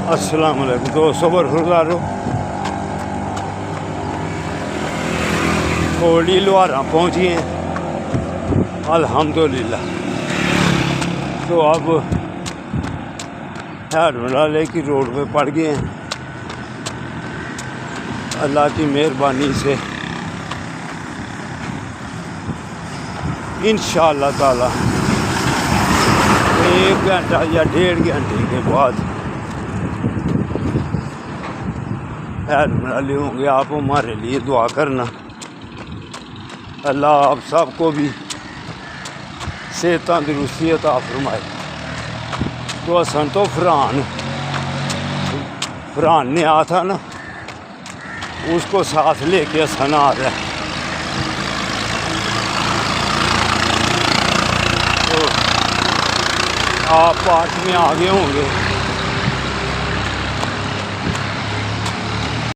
अस्सलाम वालेकुम दोस्तों, बरखुरदारो थोड़ी लोहारा पहुँची हैं अल्हम्दुलिल्लाह। तो अब हेडमलाले की रोड पे पड़ गए हैं। अल्लाह की मेहरबानी से इंशाअल्लाह ताला 1 घंटा या 1.5 घंटे के बाद हेडमलाले होंगे। आप हमारे लिए दुआ करना, अल्लाह आप सबको भी सेहत तंदुरुस्ती अता फरमाए। तो असन तो फरहान ने आया था ना, उसको साथ लेके असन आ रहा है। तो आप पार्क में आगे होंगे।